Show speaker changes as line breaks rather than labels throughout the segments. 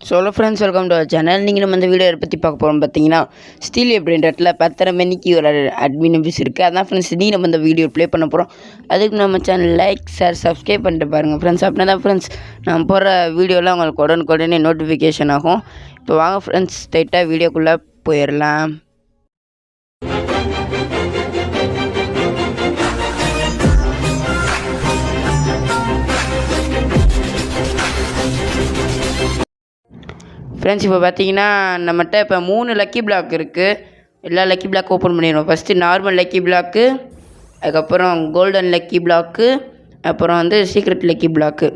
Hello friends, welcome to our channel. நீங்கள் நம்ம இந்த வீடியோ பற்றி பார்க்க போகிறோம் பார்த்தீங்கன்னா, ஸ்டீல் அப்படின்றதுல 10:30 மணிக்கு ஒரு அட்மின் நியூஸ் இருக்குது. அதான் ஃப்ரெண்ட்ஸ் நம்ம இந்த வீடியோ ப்ளே பண்ண போகிறோம். அதுக்கு நம்ம சேனல் லைக், ஷேர், சப்ஸ்கிரைப் பண்ணிட்டு பாருங்கள் ஃப்ரெண்ட்ஸ். அப்படின்னா தான் ஃப்ரெண்ட்ஸ் நான் போகிற வீடியோலாம் உங்களுக்கு உடனுக்குடனே நோட்டிஃபிகேஷன் ஆகும். இப்போ வாங்க ஃப்ரெண்ட்ஸ், ஸ்ட்ரைட்டாக வீடியோக்குள்ளே போயிடலாம். ஃப்ரெண்ட்ஸ், இப்போ பார்த்தீங்கன்னா நம்மகிட்ட இப்போ 3 லக்கி பிளாக் இருக்குது. எல்லா லக்கி பிளாக் ஓப்பன் பண்ணிடுவோம். ஃபஸ்ட்டு நார்மல் லக்கி பிளாக்கு, அதுக்கப்புறம் கோல்டன் லக்கி பிளாக்கு, அப்புறம் வந்து சீக்ரெட் லக்கி பிளாக்கு.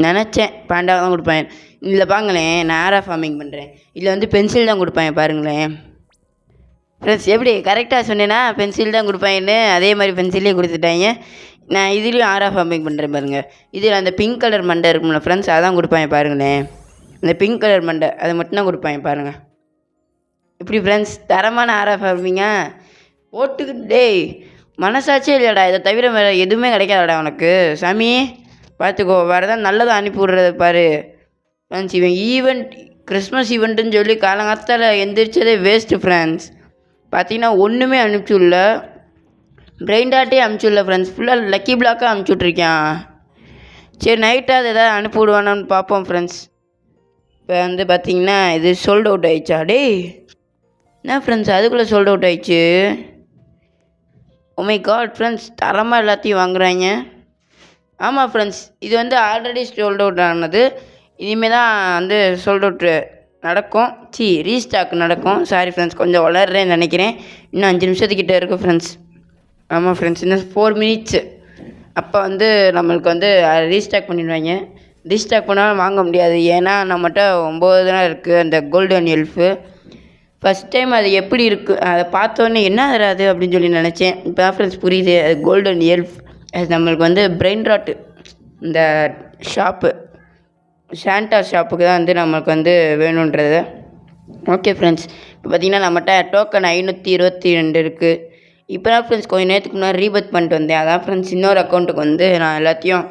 நினச்சேன் பாண்டா தான் கொடுப்பேன். இதில் பாருங்களேன், நான் ஏரா ஃபார்மிங் பண்ணுறேன். இதில் வந்து பென்சில் தான் கொடுப்பேன் பாருங்களேன். ஃப்ரெண்ட்ஸ், எப்படி கரெக்டாக சொன்னேன்னா பென்சில் தான் கொடுப்பாங்கன்னு அதே மாதிரி பென்சிலே கொடுத்துட்டாங்க. நான் இதுலேயும் ஆரா ஃபார்மிங் பண்ணுறேன் பாருங்கள். இதில் அந்த பிங்க் கலர் மண்டை இருக்கும்ல ஃப்ரெண்ட்ஸ், அதான் கொடுப்பாங்க பாருங்களேன். இந்த பிங்க் கலர் மண்டை அதை மட்டும்தான் கொடுப்பாங்க பாருங்கள். இப்படி ஃப்ரெண்ட்ஸ் தரமான ஆரா ஃபார்மிங்க போட்டுக்கிட்டு டேய் மனசாச்சே இல்லைடா, இதை தவிர வேறு எதுவுமே கிடைக்காதடா உனக்கு சாமி. பார்த்துக்கோ, வேறு ஏதாவது நல்லதை அனுப்பி விட்றத பாரு ஃப்ரெண்ட்ஸ். இவன் ஈவெண்ட் கிறிஸ்மஸ் ஈவெண்ட்டுன்னு சொல்லி காலங்காலத்தால் எந்திரிச்சதே வேஸ்ட்டு ஃப்ரெண்ட்ஸ். பார்த்தீங்கன்னா ஒன்றுமே அனுப்பிச்சுடல, பிரெயின் டாட்டே அனுப்பிச்சுடல ஃப்ரெண்ட்ஸ். ஃபுல்லாக லக்கி பிளாக்காக அனுப்பிச்சுட்ருக்கேன். சரி நைட்டாக அதை எதாவது அனுப்பி விடுவானான்னு பார்ப்போம் ஃப்ரெண்ட்ஸ். இப்போ வந்து பார்த்திங்கன்னா இது சோல்ட் அவுட் ஆகிடுச்சா? டேய் என்ன ஃப்ரெண்ட்ஸ் அதுக்குள்ளே சோல்ட் அவுட் ஆகிடுச்சு? ஓ மை காட் ஃப்ரெண்ட்ஸ், தரமாக எல்லாத்தையும் வாங்குறாங்க. ஆமாம் ஃப்ரெண்ட்ஸ், இது வந்து ஆல்ரெடி சோல்ட் அவுட் ஆனது. இனிமேல் தான் வந்து சோல்ட் அவுட் நடக்கும். ரீஸ்டாக் நடக்கும். சாரி ஃப்ரெண்ட்ஸ், கொஞ்சம் வளர்றேன்னு நினைக்கிறேன். இன்னும் 5 நிமிஷத்துக்கிட்ட இருக்குது ஃப்ரெண்ட்ஸ். ஆமாம் ஃப்ரெண்ட்ஸ், இன்னும் 4 மினிட்ஸு. அப்போ வந்து நம்மளுக்கு வந்து ரீஸ்டாக் பண்ணிடுவாங்க. ரீஸ்டாக் பண்ணாலும் வாங்க முடியாது, ஏன்னா நம்மகிட்ட 9 தான் இருக்குது அந்த கோல்டன் எல்ஃபு. ஃபஸ்ட் டைம் அது எப்படி இருக்குது அதை பார்த்தோன்னே என்ன அது அப்படின்னு சொல்லி நினச்சேன். இப்போ தான் ஃப்ரெண்ட்ஸ் புரியுது, அது கோல்டன் எல்ஃப். அது நம்மளுக்கு வந்து பிரெயின் ராட்டு இந்த ஷாப்பு சாண்டா ஷாப்புக்கு தான் வந்து நம்மளுக்கு வந்து வேணுன்றது. ஓகே ஃப்ரெண்ட்ஸ், இப்போ பார்த்திங்கன்னா நம்மகிட்ட டோக்கன் 522 இருக்குது. இப்போ தான் ஃப்ரெண்ட்ஸ் கொஞ்சம் நேரத்துக்கு முன்னாடி ரீபத் பண்ணிட்டு வந்தேன். அதான் ஃப்ரெண்ட்ஸ் இன்னொரு அக்கௌண்ட்டுக்கு வந்து நான் எல்லாத்தையும்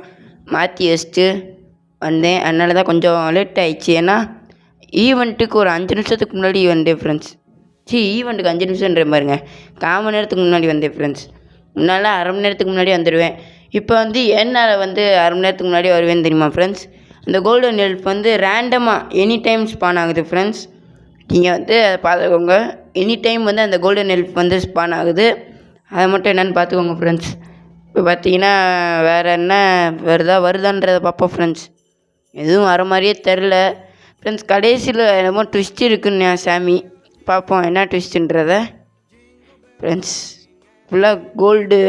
மாற்றி வச்சுட்டு வந்தேன். அதனால தான் கொஞ்சம் லேட் ஆகிடுச்சு. ஏன்னா ஈவெண்ட்டுக்கு ஒரு 5 நிமிஷத்துக்கு முன்னாடி வந்தேன் ஃப்ரெண்ட்ஸ். ஈவெண்ட்டுக்கு 5 நிமிஷம்ன்ற பாருங்க, 1/4 மணி நேரத்துக்கு முன்னாடி வந்தேன் ஃப்ரெண்ட்ஸ். முன்னால் அரை மணி நேரத்துக்கு முன்னாடி வந்துடுவேன். இப்போ வந்து என்னால் வந்து அரை மணி நேரத்துக்கு முன்னாடி வருவேன்னு தெரியுமா ஃப்ரெண்ட்ஸ்? இந்த கோல்டன் எல்ஃப் வந்து ரேண்டமாக எனி டைம் ஸ்பான் ஆகுது ஃப்ரெண்ட்ஸ். நீங்கள் வந்து அதை பார்த்துக்கோங்க. எனி டைம் வந்து அந்த கோல்டன் எல்ஃப் வந்து ஸ்பான் ஆகுது. அதை மட்டும் என்னென்னு பார்த்துக்கோங்க ஃப்ரெண்ட்ஸ். இப்போ பார்த்தீங்கன்னா வேறு என்ன வருதான்றதை பார்ப்போம் ஃப்ரெண்ட்ஸ். எதுவும் வர மாதிரியே தெரில ஃப்ரெண்ட்ஸ். கடைசியில் என்னமோ ட்விஸ்ட் இருக்குன்னு சாமி. பார்ப்போம் என்ன ட்விஸ்ட்டுன்றத ஃப்ரெண்ட்ஸ். ஃபுல்லாக கோல்டு.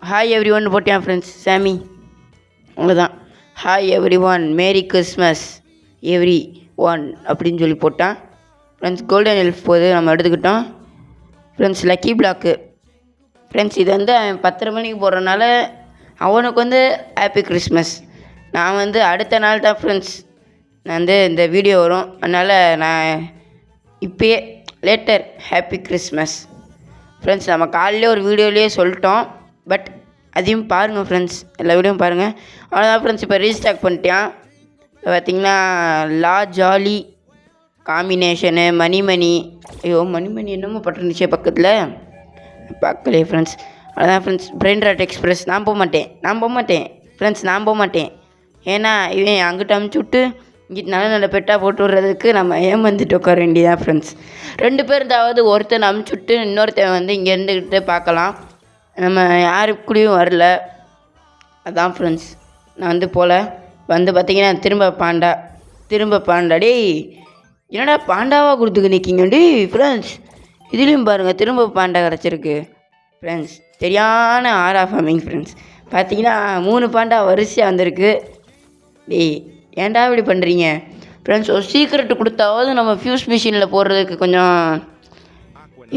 ஹாய் எவ்ரி ஒன் போட்டேன் ஃப்ரெண்ட்ஸ் சாமி. அவ்வளோதான். Hi every one, merry Christmas every one அப்படின்னு சொல்லி போட்டான் ஃப்ரெண்ட்ஸ். கோல்டன் எல்ஃப் போது நம்ம எடுத்துக்கிட்டோம் ஃப்ரெண்ட்ஸ். லக்கி பிளாக்கு ஃப்ரெண்ட்ஸ், இது வந்து அவன் 10:30 மணிக்கு போடுறதுனால அவனுக்கு வந்து ஹாப்பி கிறிஸ்மஸ். நான் வந்து அடுத்த நாள் தான் ஃப்ரெண்ட்ஸ் நான் வந்து இந்த வீடியோ வரும். அதனால் நான் இப்போயே லேட்டர் ஹாப்பி கிறிஸ்மஸ் ஃப்ரெண்ட்ஸ். நம்ம காலையிலே ஒரு வீடியோலேயே சொல்லிட்டோம், பட் அதையும் பாருங்கள் ஃப்ரெண்ட்ஸ், எல்லா வீடியோவும் பாருங்கள். அவ்வளோதான் ஃப்ரெண்ட்ஸ். இப்போ ரீஸ்டாக் பண்ணிட்டேன். இப்போ பார்த்திங்கன்னா லா ஜாலி காம்பினேஷனு மணி ஐயோ மணி என்னமோ பட்டுருந்துச்சு பக்கத்தில் பார்க்கலையே ஃப்ரெண்ட்ஸ். அவ்வளோதான் ஃப்ரெண்ட்ஸ். பிரெயின் ராட் எக்ஸ்பிரஸ் நான் போக மாட்டேன் ஃப்ரெண்ட்ஸ். நான் போக மாட்டேன். ஏன்னா இவன் அங்கிட்ட அமுச்சு விட்டு இங்கிட்ட நல்ல பெட்டாக போட்டு விட்றதுக்கு நம்ம ஏமாந்துட்டு உட்கார வேண்டியதான் ஃப்ரெண்ட்ஸ். 2 பேர் இருந்தாவது ஒருத்தனை அமுச்சு விட்டு இன்னொருத்தன் வந்து இங்கே இருந்துக்கிட்டு பார்க்கலாம். நம்ம யாருக்குள்ளேயும் வரல. அதான் ஃப்ரெண்ட்ஸ் நான் வந்து போல் வந்து பார்த்திங்கன்னா திரும்ப பாண்டா. டேய் என்னடா பாண்டாவாக கொடுத்துக்க நிற்கிங்க டேய் ஃப்ரெண்ட்ஸ். இதுலேயும் பாருங்கள் திரும்ப பாண்டா கிடச்சிருக்கு ஃப்ரெண்ட்ஸ். சரியான ஆரா ஃபார்மிங் ஃப்ரெண்ட்ஸ். பார்த்தீங்கன்னா 3 பாண்டா வரிசையாக வந்திருக்கு. டேய் ஏன்டா இப்படி பண்ணுறீங்க ஃப்ரெண்ட்ஸ்? ஒரு சீக்ரெட்டு கொடுத்தாவது நம்ம ஃபியூஸ் மிஷினில் போடுறதுக்கு கொஞ்சம்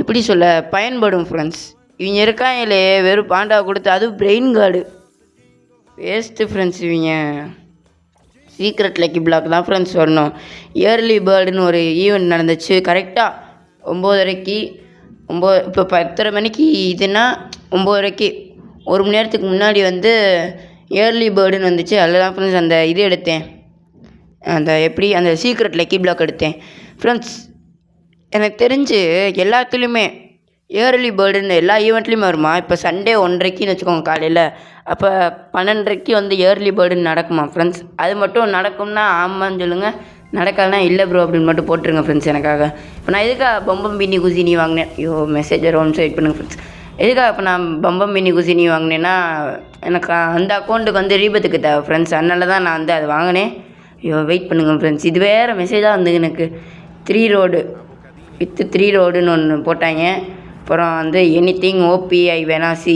எப்படி சொல்ல பயன்படும் ஃப்ரெண்ட்ஸ். இவங்க இருக்காங்களே வெறும் பாண்டாவை கொடுத்து, அதுவும் பிரெயின் கார்டு வேஸ்ட்டு ஃப்ரெண்ட்ஸ். இவங்க சீக்ரெட் லக்கி பிளாக் தான் ஃப்ரெண்ட்ஸ் வரணும். இயர்லி பேர்டுன்னு ஒரு ஈவெண்ட் நடந்துச்சு கரெக்டாக 9:30க்கு. இப்போ 10:30 மணிக்கு இதுன்னா 9:30க்கு 1 மணி நேரத்துக்கு முன்னாடி வந்து இயர்லி பேர்டுன்னு வந்துச்சு. அதில் தான் ஃப்ரெண்ட்ஸ் அந்த இது எடுத்தேன். எப்படி அந்த சீக்ரெட் லக்கி பிளாக் எடுத்தேன் ஃப்ரெண்ட்ஸ். எனக்கு தெரிஞ்சு எல்லாத்துலேயுமே இயர்லி பேர்டுன்னு எல்லா ஈவெண்ட்லேயுமே வருமா. இப்போ சண்டே 1:30ன்னு வச்சுக்கோங்க காலையில், அப்போ 12:30க்கு வந்து இயர்லி பேர்டுன்னு நடக்குமா ஃப்ரெண்ட்ஸ். அது மட்டும் நடக்கும்னா ஆமான்னு சொல்லுங்கள், நடக்காதுன்னா இல்லை ப்ரோ அப்படின்னு மட்டும் போட்டுருங்க ஃப்ரெண்ட்ஸ் எனக்காக. இப்போ நான் எதுக்காக பம்பம் பின்னி குசினி வாங்கினேன், மெசேஜர் ஒன்ஸ் வெயிட் பண்ணுங்கள் ஃப்ரெண்ட்ஸ். எதுக்காக இப்போ நான் பம்பம் பின்னி குசினி வாங்கினேன்னா, எனக்கு அந்த அக்கௌண்ட்டுக்கு வந்து ரீபத்துக்கு தேவை ஃப்ரெண்ட்ஸ், அதனால தான் நான் வந்து அதை வாங்கினேன். வெயிட் பண்ணுங்கள் ஃப்ரெண்ட்ஸ். இது வேறு மெசேஜாக வந்து எனக்கு 3 ரோடு வித்து 3 ரோடுன்னு ஒன்று போட்டாங்க. அப்புறம் வந்து எனிதிங் ஓபிஐ வேணா சி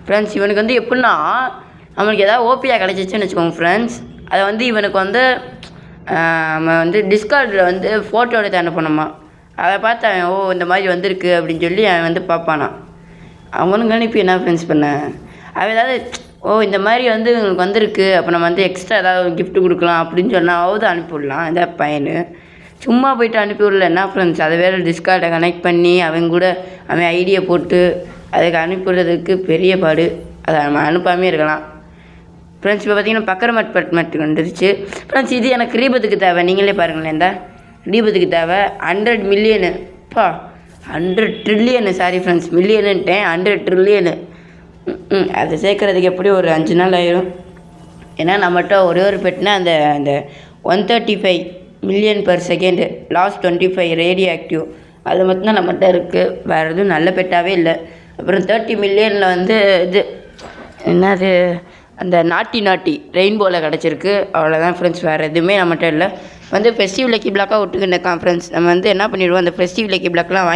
ஃப்ரெண்ட்ஸ். இவனுக்கு வந்து எப்படின்னா, அவனுக்கு ஏதாவது ஓபிஐ கிடச்சிச்சின்னு வச்சுக்கோங்க ஃப்ரெண்ட்ஸ், அதை வந்து இவனுக்கு வந்து நம்ம வந்து டிஸ்கார்டில் வந்து ஃபோட்டோ எடுத்து அனுப்பணுமா. அதை பார்த்து அவன் இந்த மாதிரி வந்திருக்கு அப்படின்னு சொல்லி அவன் வந்து பார்ப்பானா. அவனுக்கு அனுப்பி என்ன ஃப்ரெண்ட்ஸ் பண்ண, அவன் ஏதாவது இந்த மாதிரி வந்து இவங்களுக்கு வந்திருக்கு, அப்போ நம்ம வந்து எக்ஸ்ட்ரா ஏதாவது கிஃப்ட்டு கொடுக்கலாம் அப்படின்னு சொன்னாவது அனுப்பிவிடலாம். இந்த பையனு சும்மா போய்ட்டு அனுப்பிவிடல என்ன ஃப்ரெண்ட்ஸ், அதை வேறு டிஸ்கார்டை கனெக்ட் பண்ணி அவன் ஐடியை போட்டு அதுக்கு அனுப்பிவிடுறதுக்கு பெரிய பாடு. அதை நம்ம அனுப்பாமே இருக்கலாம் ஃப்ரெண்ட்ஸ். இப்போ பார்த்திங்கன்னா பக்கரமட் வந்துருச்சு ஃப்ரெண்ட்ஸ். இது எனக்கு ரீபத்துக்கு தேவை, நீங்களே பாருங்களேன். இந்த ரீபத்துக்கு தேவை 100 மில்லியனு 100 ட்ரில்லியனு, சாரி ஃப்ரெண்ட்ஸ், மில்லியனுன்ட்டேன், 100 ட்ரில்லியனு. அதை சேர்க்குறதுக்கு எப்படி ஒரு 5 நாள் ஆயிரும். ஏன்னா நம்மகிட்ட ஒரே ஒரு பெட்னா அந்த 135 million per second last 25 radio active அது மட்டும்தான் நம்மகிட்ட இருக்குது. வேறு எதுவும் நல்ல பெட்டாகவே இல்லை. அப்புறம் 30 மில்லியனில் வந்து இது என்னது, அந்த நாட்டி ரெயின்போவில் கிடச்சிருக்கு, அவ்வளோதான் ஃப்ரெண்ட்ஸ். வேறு எதுவுமே நம்மகிட்ட இல்லை. வந்து ஃபெஸ்டிவ் லக்கி பிளாக்காக விட்டுக்கிட்டு கான்ஃபரன்ஸ் நம்ம வந்து என்ன பண்ணிடுவோம், அந்த ஃபெஸ்டிவ் லக்கி பிளாக்லாம்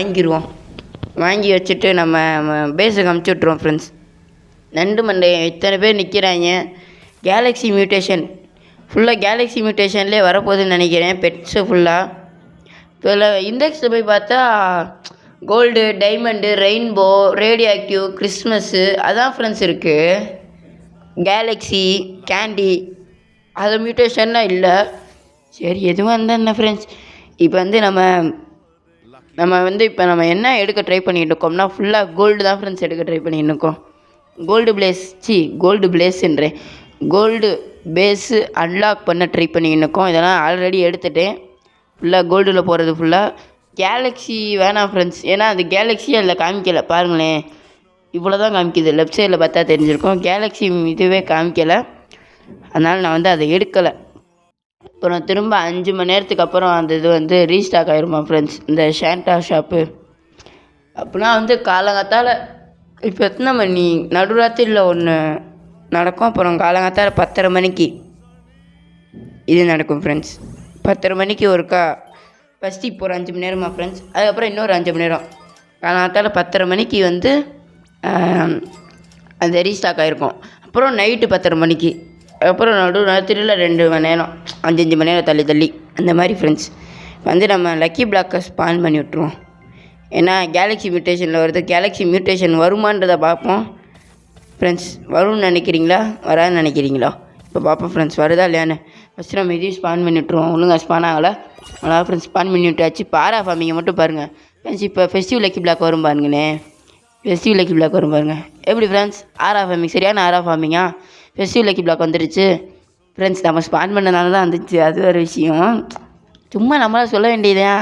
வாங்கி வச்சுட்டு நம்ம பேஸுக்கு அமுச்சு விட்ருவோம் ஃப்ரெண்ட்ஸ். நண்டு மண்டை இத்தனை பேர் நிற்கிறாங்க. கேலக்ஸி மியூட்டேஷன் ஃபுல்லாக கேலக்ஸி மியூட்டேஷன்லேயே வரப்போகுதுன்னு நினைக்கிறேன், பெட்ஸு ஃபுல்லாக. இதில் இண்டெக்ஸில் போய் பார்த்தா gold, diamond, rainbow, radio active, Christmas அதான் ஃப்ரெண்ட்ஸ் இருக்குது. கேலக்ஸி, கேண்டி அது மியூட்டேஷன்லாம் இல்லை. சரி எதுவும் இருந்தால் என்ன ஃப்ரெண்ட்ஸ். இப்போ வந்து நம்ம என்ன எடுக்க ட்ரை பண்ணிகிட்டு இருக்கோம்னா, ஃபுல்லாக கோல்டு தான் ஃப்ரெண்ட்ஸ் எடுக்க ட்ரை பண்ணிகிட்டு இருக்கோம். கோல்டு பிளேஸ்ன்றேன், கோல்டு பேஸு அன்லாக் பண்ண ட்ரை பண்ணிக்கிட்டு இருக்கோம். இதெல்லாம் ஆல்ரெடி எடுத்துகிட்டேன். ஃபுல்லாக கோல்டில் போகிறது ஃபுல்லாக. கேலக்ஸி வேணாம் ஃப்ரெண்ட்ஸ், ஏன்னா அது கேலக்ஸி அதில் காமிக்கலை பாருங்களேன், இவ்வளோ தான் காமிக்குது. லெஃப்ட் சைடில் பார்த்தா தெரிஞ்சிருக்கும், கேலக்ஸி இதுவே காமிக்கலை, அதனால் நான் வந்து அதை எடுக்கலை. அப்புறம் திரும்ப 5 மணி நேரத்துக்கு அப்புறம் அந்த இது வந்து ரீஸ்டாக் ஆகிருமா ஃப்ரெண்ட்ஸ், இந்த ஷாண்டா ஷாப்பு. அப்படின்னா வந்து காலங்காத்தால் இப்போ எத்தனை மணி, நடுராத்திரியில் ஒன்று நடக்கும். அப்புறம் காலங்காத்தால் 10:30 மணிக்கு இது நடக்கும் ஃப்ரெண்ட்ஸ். 10:30 மணிக்கு ஒருக்கா ஃபஸ்ட்டு இப்போ ஒரு 5 மணி நேரமா ஃப்ரெண்ட்ஸ், அதுக்கப்புறம் இன்னொரு 5 மணி நேரம். காலங்காத்தால் 10:30 மணிக்கு வந்து அந்த ரீஸ்டாக் ஆகிருக்கும். அப்புறம் நைட்டு 10:30 மணிக்கு, அப்புறம் நடுராத்திரியில் 2 மணி நேரம், 5 மணி நேரம் தள்ளி அந்த மாதிரி ஃப்ரெண்ட்ஸ். வந்து நம்ம லக்கி பிளாக்கை ஸ்பான் பண்ணி விட்ருவோம். ஏன்னா கேலக்ஸி மியூட்டேஷனில் வருது, கேலக்ஸி மியூட்டேஷன் வருமானதை பார்ப்போம் ஃப்ரெண்ட்ஸ். வரும்னு நினைக்கிறீங்களா, வராதுன்னு நினைக்கிறீங்களா? இப்போ பார்ப்போம் ஃப்ரெண்ட்ஸ், வருதா இல்லையான்னு. ஃபஸ்ட்டு நம்ம இதையும் ஸ்பான் பண்ணி விட்ருவோம். ஒழுங்காக ஸ்பான் ஆகலை, அவ்வளோ ஃப்ரெண்ட்ஸ் ஸ்பான் பண்ணி விட்டாச்சு. இப்போ ஆரா ஃபார்மிங்கை மட்டும் பாருங்கள் ஃப்ரெண்ட்ஸ். இப்போ ஃபெஸ்டிவ் லக்கி பிளாக் வரும் பாருங்கண்ணே, ஃபெஸ்டிவ் லக்கி பிளாக் வரும் பாருங்கள். எப்படி ஃப்ரெண்ட்ஸ், ஆரா ஃபார்மிங் சரியான ஆரா ஃபார்மிங்கா, ஃபெஸ்டிவ் லக்கி பிளாக் வந்துடுச்சு ஃப்ரெண்ட்ஸ். நம்ம ஸ்பான் பண்ணனால தான் வந்துச்சு, அது ஒரு விஷயம். சும்மா நம்மளால் சொல்ல வேண்டியதா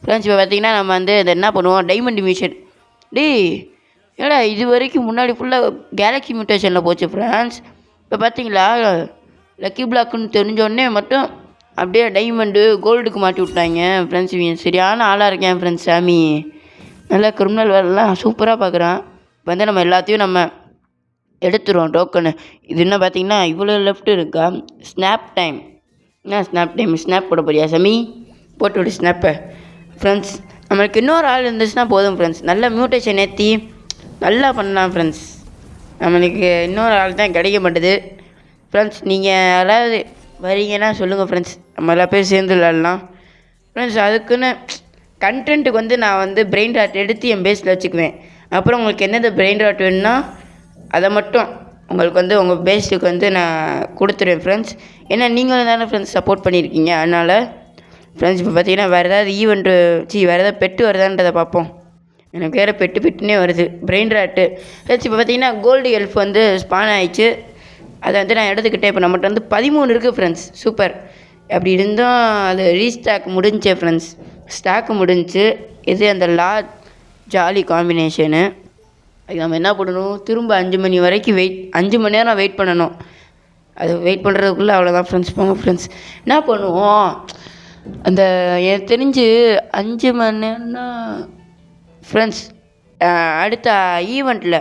ஃப்ரெண்ட்ஸ். இப்போ பார்த்திங்கன்னா நம்ம வந்து இதை என்ன பண்ணுவோம், டைமண்ட் மியூஷன் ஏடா இது வரைக்கும் முன்னாடி ஃபுல்லாக கேலக்ஸி மியூட்டேஷனில் போச்சு ஃப்ரெண்ட்ஸ். இப்போ பார்த்தீங்களா லக்கி பிளாக்குன்னு தெரிஞ்சோடனே மட்டும் அப்படியே டைமண்டு கோல்டுக்கு மாட்டி விட்டாங்க ஃப்ரெண்ட்ஸ். இவன் சரியான ஆளாக இருக்கேன் ஃப்ரெண்ட்ஸ். சாமி நல்லா கிரிமினல் வேலைலாம் சூப்பராக பார்க்குறான். இப்போ வந்து நம்ம எல்லாத்தையும் நம்ம எடுத்துருவோம் டோக்கனு. இது என்ன பார்த்தீங்கன்னா இவ்வளோ லெஃப்ட் இருக்கா. ஸ்னாப் டைம், என்ன ஸ்னாப் டைம், ஸ்னாப் போட போறியா சாமி, போட்டு விடு ஸ்னாப்பை ஃப்ரெண்ட்ஸ். நம்மளுக்கு இன்னொரு ஆள் இருந்துச்சுன்னா போதும் ஃப்ரெண்ட்ஸ், நல்ல மியூட்டேஷன் ஏற்றி நல்லா பண்ணலாம் ஃப்ரெண்ட்ஸ். நம்மளுக்கு இன்னொரு ஆள் தான் கிடைக்க மாட்டுது ஃப்ரெண்ட்ஸ். நீங்கள் யாராவது வரீங்கன்னா சொல்லுங்கள் ஃப்ரெண்ட்ஸ், நம்ம எல்லா பேர் சேர்ந்து விளாட்லாம் ஃப்ரெண்ட்ஸ். அதுக்குன்னு கண்டென்ட்டுக்கு வந்து நான் வந்து பிரெயின் ராட் எடுத்து என் பேஸில் வச்சுக்குவேன். அப்புறம் உங்களுக்கு என்னது பிரெயின் ராட் வேணும்னா அதை மட்டும் உங்களுக்கு வந்து உங்கள் பேஸுக்கு வந்து நான் கொடுத்துருவேன் ஃப்ரெண்ட்ஸ். ஏன்னா நீங்களும் தானே ஃப்ரெண்ட்ஸ் சப்போர்ட் பண்ணியிருக்கீங்க, அதனால் ஃப்ரெண்ட்ஸ். இப்போ பார்த்தீங்கன்னா வேறு ஏதாவது ஈவெண்ட்டு வேறு ஏதாவது பெட்டு வருதான்றதை பார்ப்போம். எனக்கு வேறு பெட்டுன்னே வருது, பிரெயின் ராட்டு ஃப்ரெண்ட்ஸ். இப்போ பார்த்தீங்கன்னா கோல்டு எல்ஃப் வந்து ஸ்பான் ஆகிடுச்சு, அதை வந்து நான் எடுத்துக்கிட்டேன். இப்போ நம்மகிட்ட வந்து 13 இருக்குது ஃப்ரெண்ட்ஸ், சூப்பர். அப்படி இருந்தும் அது ரீஸ்டாக் முடிஞ்சு ஃப்ரெண்ட்ஸ். ஸ்டாக்கு முடிஞ்சு. இது அந்த ஜாலி காம்பினேஷனு. அதுக்கு நம்ம என்ன பண்ணணும், திரும்ப 5 மணி வரைக்கும் 5 மணி நேரம் வெயிட் பண்ணணும். அது வெயிட் பண்ணுறதுக்குள்ளே அவ்வளோதான் ஃப்ரெண்ட்ஸ். போங்க ஃப்ரெண்ட்ஸ். என்ன பண்ணுவோம், அந்த எனக்கு தெரிஞ்சு 5 மணி நேரம்னா ஃப்ரெண்ட்ஸ் அடுத்த ஈவெண்ட்டில்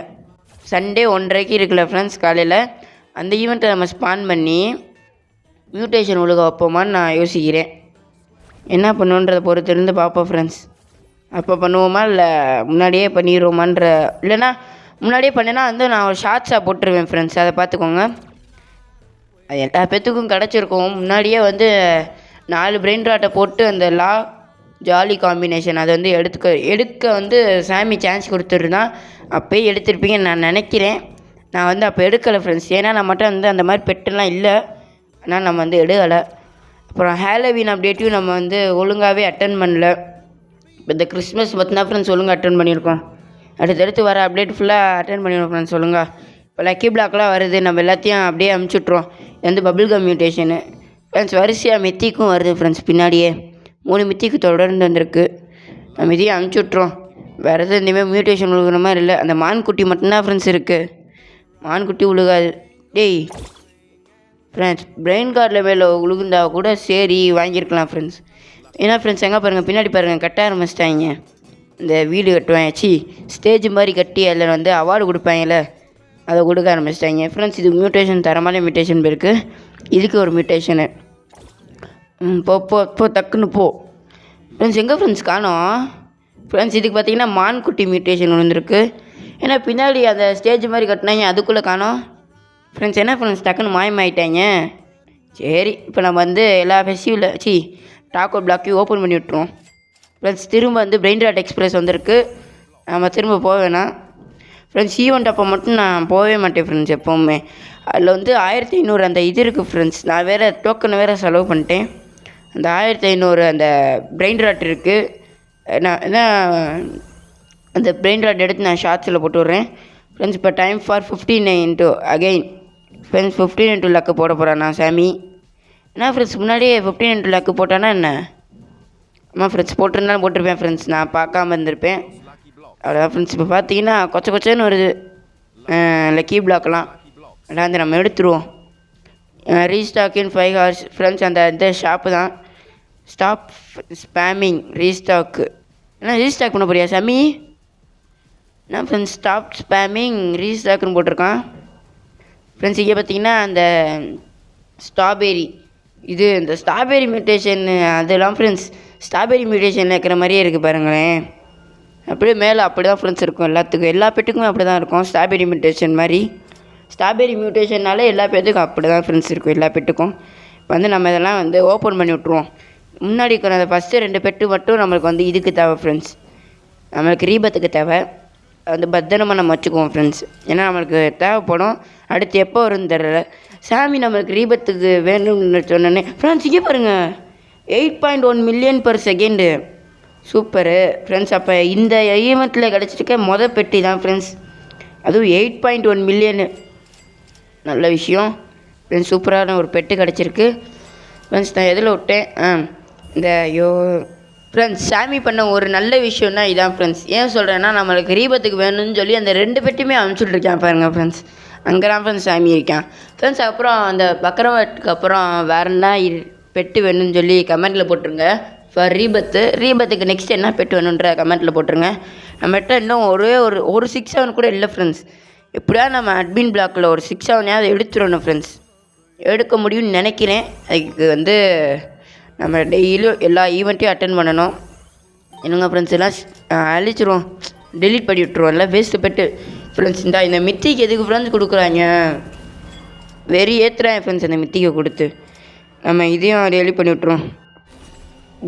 சண்டே 1:30 இருக்குல்ல ஃப்ரெண்ட்ஸ் காலையில், அந்த ஈவெண்ட்டை நம்ம ஸ்பான் பண்ணி மியூட்டேஷன் ஒழுக வைப்போமான்னு நான் யோசிக்கிறேன். என்ன பண்ணுன்றதை பொறுத்து இருந்து பார்ப்போம் ஃப்ரெண்ட்ஸ். அப்போ பண்ணுவோமா இல்லை முன்னாடியே பண்ணிடுவோமான்ற, இல்லைன்னா முன்னாடியே பண்ணினா வந்து நான் ஒரு ஷார்ட்ஸாக போட்டுருவேன் ஃப்ரெண்ட்ஸ். அதை பார்த்துக்கோங்க. அது எல்லா பேத்துக்கும் கிடச்சிருக்கும். முன்னாடியே வந்து 4 பிரெயின் ராட்டை போட்டு அந்த ஜாலி காம்பினேஷன் அதை வந்து எடுக்க வந்து சாமி சான்ஸ் கொடுத்துருந்தான். அப்போயே எடுத்திருப்பீங்கன்னு நான் நினைக்கிறேன். நான் வந்து அப்போ எடுக்கலை ஃப்ரெண்ட்ஸ். ஏன்னா நம்மகிட்ட வந்து அந்த மாதிரி பெட்டெல்லாம் இல்லை. ஆனால் நம்ம வந்து எடுக்கலை. அப்புறம் ஹாலோவீன் அப்டேட்டையும் நம்ம வந்து ஒழுங்காகவே அட்டன் பண்ணல. இப்போ இந்த கிறிஸ்மஸ் பார்த்தீங்கன்னா ஃப்ரெண்ட்ஸ் ஒழுங்காக அட்டன் பண்ணியிருக்கோம். அடுத்தடுத்து வர அப்டேட் ஃபுல்லாக அட்டன் பண்ணிடுவோம் ஃப்ரெண்ட்ஸ் ஒழுங்கா. இப்போ லக்கி பிளாக்லாம் வருது, நம்ம எல்லாத்தையும் அப்படியே அமுச்சுட்ருவோம். இது வந்து பபிள் கம் மியூட்டேஷனு ஃப்ரெண்ட்ஸ். வரிசையாக மித்திக்கும் வருது ஃப்ரெண்ட்ஸ். பின்னாடியே 3 மித்திக்கு தொடர்ந்து வந்திருக்கு. நம்ம இதையும் அமுச்சுட்ருவோம். வேறு எதுவும் இந்தமாதிரி மியூட்டேஷன் விழுகிற மாதிரி இல்லை. அந்த மான்குட்டி மட்டும்தான் ஃப்ரெண்ட்ஸ் இருக்குது. மான்குட்டி விழுகாது. டேய் ஃப்ரெண்ட்ஸ், பிரெயின் கார்டில் மேலே விழுகுந்தா கூட சரி வாங்கியிருக்கலாம் ஃப்ரெண்ட்ஸ். ஏன்னா ஃப்ரெண்ட்ஸ் எங்கே பாருங்கள், பின்னாடி பாருங்கள், கட்ட ஆரம்பிச்சிட்டாங்க. இந்த வீடு கட்டுவாங்க, ஸ்டேஜ் மாதிரி கட்டி அதில் வந்து அவார்டு கொடுப்பாங்கல்ல, அதை கொடுக்க ஆரம்பிச்சிட்டாங்க ஃப்ரெண்ட்ஸ். இது மியூட்டேஷன், தரமான மியூட்டேஷன் இருக்குது. இதுக்கு ஒரு மியூட்டேஷனு. போ டக்குன்னு போ ஃப்ரெண்ட்ஸ். எங்கே ஃப்ரெண்ட்ஸ் காணோம் ஃப்ரெண்ட்ஸ். இதுக்கு பார்த்தீங்கன்னா மான்குட்டி மியூட்டேஷன் விழுந்துருக்கு. ஏன்னா பின்னாடி அந்த ஸ்டேஜ் மாதிரி கட்டினாங்க, அதுக்குள்ளே காணோம் ஃப்ரெண்ட்ஸ். என்ன ஃப்ரெண்ட்ஸ் டக்குன்னு மாயமாயிட்டாங்க. சரி, இப்போ நம்ம வந்து எல்லா ஃபெஸ்டிவலில் டாக்கோ பிளாக்கையும் ஓப்பன் பண்ணி விட்ருவோம் ஃப்ரெண்ட்ஸ். திரும்ப வந்து பிரெயின் ராட் எக்ஸ்பிரஸ் வந்திருக்கு. நம்ம திரும்ப போக வேணாம் ஃப்ரெண்ட்ஸ். ஈவெண்ட் அப்போ மட்டும் நான் போகவே மாட்டேன் ஃப்ரெண்ட்ஸ் எப்போவுமே. அதில் வந்து 1500 அந்த இது இருக்குது ஃப்ரெண்ட்ஸ். நான் வேறு டோக்கனை வேறு செலவு பண்ணிட்டேன். அந்த 1500 அந்த பிரெயின் ராட் இருக்குது. நான் என்ன அந்த பிரெயின் ராட் எடுத்து நான் ஷார்ட்ஸில் போட்டு விட்றேன் ஃப்ரெண்ட்ஸ். இப்போ time for 15 into again friends. 15 into luck போட போகிறேன் நான் சாமி. என்ன ஃப்ரெண்ட்ஸ் முன்னாடியே 15 into லக்கு போட்டானா என்ன? ஆமாம் ஃப்ரெண்ட்ஸ், போட்டிருந்தாலும் போட்டிருப்பேன் ஃப்ரெண்ட்ஸ். நான் பார்க்காம இருந்திருப்பேன். அவ்வளோதான் ஃப்ரெண்ட்ஸ். இப்போ பார்த்தீங்கன்னா கொச்சன்னு வருது லக்கி பிளாக்லாம். அதான் வந்து நம்ம எடுத்துருவோம். Restock in 5 hours friends. அந்த ஷாப்பு தான். Stop spamming restock. என்ன ரீஸ்டாக் பண்ண போறியா சாமி? என்ன ஃப்ரெண்ட்ஸ், ஸ்டாப் ஸ்பேமிங் ரீஸ்டாக்குன்னு போட்டிருக்கான் ஃப்ரெண்ட்ஸ். இங்கே பார்த்தீங்கன்னா அந்த ஸ்ட்ராபெரி, இது இந்த ஸ்ட்ராபெரி மியூட்டேஷன் அதெல்லாம் ஃப்ரெண்ட்ஸ். ஸ்ட்ராபெரி மியூட்டேஷனில் இருக்கிற மாதிரியே இருக்குது பாருங்களேன். அப்படியே மேலே அப்படி தான் ஃப்ரெண்ட்ஸ் இருக்கும் எல்லாத்துக்கும். எல்லா பெட்டுக்குமே அப்படி தான் இருக்கும் ஸ்ட்ராபெரி மியூட்டேஷன் மாதிரி. ஸ்ட்ராபெரி மியூட்டேஷன்னாலே எல்லா பெட்டுக்கும் அப்படி தான் ஃப்ரெண்ட்ஸ் இருக்கும், எல்லா பெட்டுக்கும். இப்போ வந்து நம்ம இதெல்லாம் வந்து ஓப்பன் பண்ணி விட்ருவோம். முன்னாடி இருக்கிற அந்த ஃபஸ்ட்டு 2 பெட்டு மட்டும் நம்மளுக்கு வந்து இதுக்கு தேவை ஃப்ரெண்ட்ஸ். நம்மளுக்கு ரீபத்துக்கு தேவை. வந்து பத்திரமா நம்ம வச்சுக்குவோம் ஃப்ரெண்ட்ஸ். ஏன்னா நம்மளுக்கு தேவைப்படும். அடுத்து எப்போ வரும்னு தெரியல. சாமி நம்மளுக்கு ரீபத்துக்கு வேணும்னு சொன்னோன்னே ஃப்ரெண்ட்ஸ் இங்கே பாருங்கள், 8.1 million per second. Super friends. அப்போ இந்த ஈவெண்ட்டில் கிடச்சிருக்க பெட்டி தான் ஃப்ரெண்ட்ஸ். அதுவும் 8.1 மில்லியனு. நல்ல விஷயம் ஃப்ரெண்ட்ஸ். சூப்பரான ஒரு பெட்டு கிடச்சிருக்கு ஃப்ரெண்ட்ஸ். நான் எதில் விட்டேன், இந்த ஃப்ரெண்ட்ஸ் சாமி பண்ண ஒரு நல்ல விஷயம்னா இதான் ஃப்ரெண்ட்ஸ். ஏன் சொல்கிறேன்னா, நம்மளுக்கு ரீபத்துக்கு வேணும்னு சொல்லி அந்த 2 பெட்டுமே அனுப்பிச்சுட்ருக்கேன் பாருங்கள் ஃப்ரெண்ட்ஸ். அங்கே தான் ஃப்ரெண்ட்ஸ் சாமி இருக்கான் ஃப்ரெண்ட்ஸ். அப்புறம் அந்த பக்கரவாட்டுக்கு அப்புறம் வேறு என்ன பெட்டு வேணும்னு சொல்லி கமெண்ட்டில் போட்டுருங்க. ஃபார் ரீபத்துக்கு நெக்ஸ்ட் என்ன பெட்டு வேணுன்ற கமெண்ட்டில் போட்டுருங்க. நம்மகிட்ட இன்னும் ஒரு 6-7 கூட இல்லை ஃப்ரெண்ட்ஸ். எப்படியா நம்ம அட்மின் பிளாக்கில் ஒரு 6-7 எடுத்துடணும் ஃப்ரெண்ட்ஸ். எடுக்க முடியும்னு நினைக்கிறேன். அதுக்கு வந்து நம்ம டெய்லியும் எல்லா ஈவெண்ட்டையும் அட்டன் பண்ணணும். என்னங்க ஃப்ரெண்ட்ஸ், எல்லாம் அழிச்சிருவோம், டெலீட் பண்ணி விட்ருவோம். எல்லாம் வேஸ்ட்டு பெட்டு ஃப்ரெண்ட்ஸ். இந்த மித்திக்கு எதுக்கு ஃப்ரெண்ட்ஸ் கொடுக்குறாங்க? வெறி ஏற்றுறாங்க ஃப்ரெண்ட்ஸ் அந்த மித்திக்கை கொடுத்து. நம்ம இதையும் டெலீட் பண்ணி விட்ருவோம்.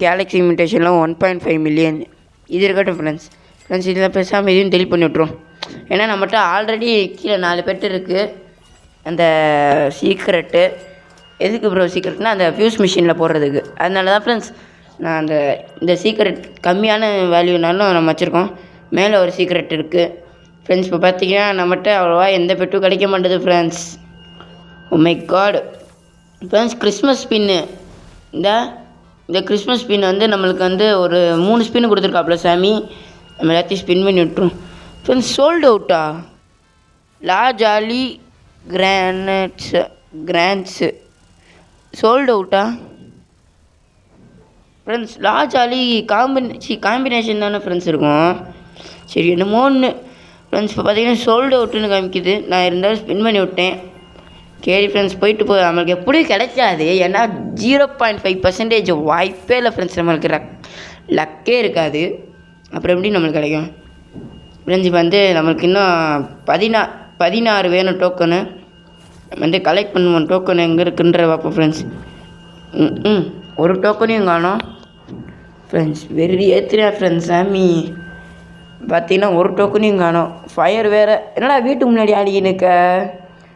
கேலக்ஸி மியூட்டேஷன்லாம் 1.5 மில்லியன். இது இருக்கட்டும் ஃப்ரெண்ட்ஸ். இதில் பேசாமல் இதையும் டெலீட் பண்ணி விட்ருவோம். ஏன்னா நம்மகிட்ட ஆல்ரெடி கீழே 4 பெட்டு இருக்குது. அந்த சீக்ரெட்டு எதுக்கு ப்ரோ சீக்ரெட்னா அந்த ஃபியூஸ் மிஷினில் போடுறதுக்கு. அதனால தான் ஃப்ரெண்ட்ஸ் நான் இந்த சீக்ரெட் கம்மியான வேல்யூனாலும் நம்ம வச்சுருக்கோம். மேலே ஒரு சீக்ரெட் இருக்குது ஃப்ரெண்ட்ஸ். இப்போ பார்த்தீங்கன்னா நம்மகிட்ட அவ்வளோவா எந்த பெட்டும் கிடைக்க மாட்டேது friends. Oh my god friends, Christmas பின்னு இந்த இந்த கிறிஸ்மஸ் ஸ்பின் வந்து நம்மளுக்கு வந்து ஒரு 3 ஸ்பின் கொடுத்துருக்காப்புல சாமி. நம்ம எல்லாத்தையும் ஸ்பின் பண்ணி விட்டுரும் ஃப்ரெண்ட்ஸ். சோல்டு அவுட்டா? லா ஜாலி கிராண்ட்ஸு சோல்டு அவுட்டா ஃப்ரெண்ட்ஸ்? லா ஜாலி காம்பினேஷன் தானே ஃப்ரெண்ட்ஸ் இருக்கும். சரி என்னமோ ஒன்று ஃப்ரெண்ட்ஸ். இப்போ பார்த்தீங்கன்னா சோல்டு அவுட்டுன்னு காமிக்குது. நான் இருந்தாலும் ஸ்பின் பண்ணி விட்டேன். சரி ஃப்ரெண்ட்ஸ், போயிட்டு நம்மளுக்கு எப்படியும் கிடைக்காது. ஏன்னா 0.5% வாய்ப்பே இல்லை ஃப்ரெண்ட்ஸ். நம்மளுக்கு லக்கே இருக்காது. அப்புறம் எப்படி நம்மளுக்கு கிடைக்கும் ஃப்ரெண்ட்ஸ்? இப்போ வந்து நம்மளுக்கு இன்னும் 16 வேணும் டோக்கனு. நம்ம வந்து கலெக்ட் பண்ணுவோம். டோக்கன் எங்கே இருக்குன்ற பார்ப்போம் ஃப்ரெண்ட்ஸ். ஒரு டோக்கனையும் காணோம் ஃப்ரெண்ட்ஸ். வெறி ஏற்றுறேன் ஃப்ரெண்ட்ஸ். சாமி பார்த்தீங்கன்னா ஒரு டோக்கனையும் காணோம். ஃபயர் வேறு. என்னடா வீட்டுக்கு முன்னாடி ஆடிக்கின்னு இருக்க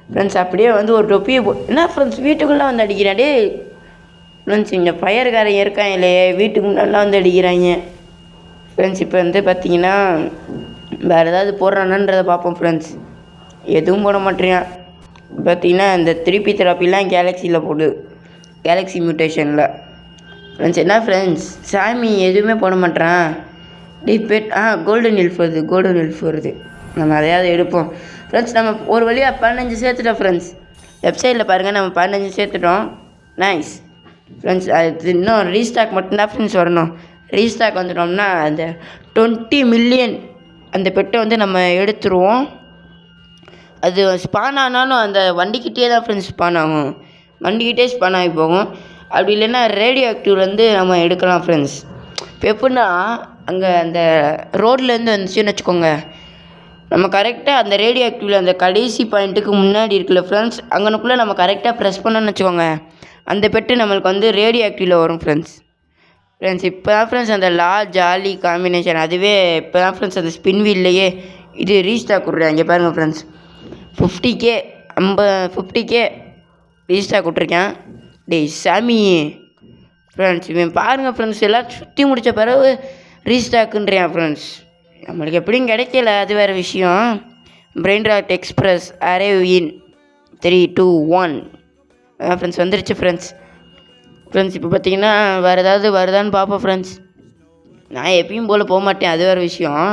ஃப்ரெண்ட்ஸ்? அப்படியே வந்து ஒரு தொப்பியை என்ன ஃப்ரெண்ட்ஸ் வீட்டுக்குள்ளே வந்து அடிக்கிறாடே ஃப்ரெண்ட்ஸ். இங்கே ஃபயர்காரங்க இருக்காங்களே வீட்டுக்கு முன்னாடிலாம் வந்து அடிக்கிறாங்க ஃப்ரெண்ட்ஸ். இப்போ வந்து பார்த்தீங்கன்னா வேறு ஏதாவது போடுறானன்றதை பார்ப்போம் ஃப்ரெண்ட்ஸ். எதுவும் போட மாட்டேறான். பார்த்தீங்கன்னா இந்த திருப்பி தெராப்பிலாம் கேலக்ஸியில் போடு, கேலக்ஸி மியூட்டேஷனில் ஃப்ரெண்ட்ஸ். என்ன ஃப்ரெண்ட்ஸ் சாமி எதுவுமே போட மாட்டேறான். பெட் கோல்டன் எல்ஃப் வருது. நம்ம அதையாவது எடுப்போம் ஃப்ரெண்ட்ஸ். நம்ம ஒரு வழியாக 15 சேர்த்துட்டோம் ஃப்ரெண்ட்ஸ். வெப்சைட்டில் பாருங்கள், நம்ம 15 சேர்த்துட்டோம். Nice friends. அது இன்னும் ரீஸ்டாக் மட்டும்தான் ஃப்ரெண்ட்ஸ் வரணும். ரீஸ்டாக் வந்துட்டோம்னா அந்த 20 மில்லியன் அந்த பெட்டை வந்து நம்ம எடுத்துருவோம். அது ஸ்பான் ஆனாலும் அந்த வண்டிக்கிட்டே தான் ஃப்ரெண்ட்ஸ் ஸ்பான் ஆகும். வண்டிக்கிட்டே ஸ்பான் ஆகி போகும். அப்படி இல்லைன்னா ரேடியோ ஆக்டிவ்லேருந்து நம்ம எடுக்கலாம் ஃப்ரெண்ட்ஸ். இப்போ எப்படின்னா அங்கே அந்த ரோட்லேருந்து வந்துச்சுன்னு வச்சுக்கோங்க, நம்ம கரெக்டாக அந்த ரேடியோ ஆக்டிவில் அந்த கடைசி பாயிண்ட்டுக்கு முன்னாடி இருக்குல்ல ஃப்ரெண்ட்ஸ், அங்கனுக்குள்ளே நம்ம கரெக்டாக ப்ரெஸ் பண்ணோன்னு வச்சுக்கோங்க, அந்த பெட்டு நம்மளுக்கு வந்து ரேடியோ ஆக்டிவில் வரும் ஃப்ரெண்ட்ஸ். இப்போ தான் ஃப்ரெண்ட்ஸ் அந்த லா ஜாலி காம்பினேஷன் அதுவே இப்போ தான் ஃப்ரெண்ட்ஸ் அந்த ஸ்பின் வீல்லையே இது ரீஸ்டாக் விட்றேன். இங்கே பாருங்கள் ஃப்ரெண்ட்ஸ், 50K ரீஸ்டாக் விட்ருக்கேன். டேய் சாமி ஃப்ரெண்ட்ஸ், இவன் பாருங்கள் ஃப்ரெண்ட்ஸ், எல்லாம் சுற்றி முடித்த பிறகு ரீஸ்டாக்குன்றேன் ஃப்ரெண்ட்ஸ். நம்மளுக்கு எப்படியும் கிடைக்கல, அது வேறு விஷயம். Brain rot express arrive in 3, 2, 1 அதான் ஃப்ரெண்ட்ஸ் வந்துருச்சு ஃப்ரெண்ட்ஸ். இப்போ பார்த்தீங்கன்னா வேறு ஏதாவது வருதான்னு பார்ப்போம் ஃப்ரெண்ட்ஸ். நான் எப்பயும் போல் போக மாட்டேன், அது வேறு விஷயம்.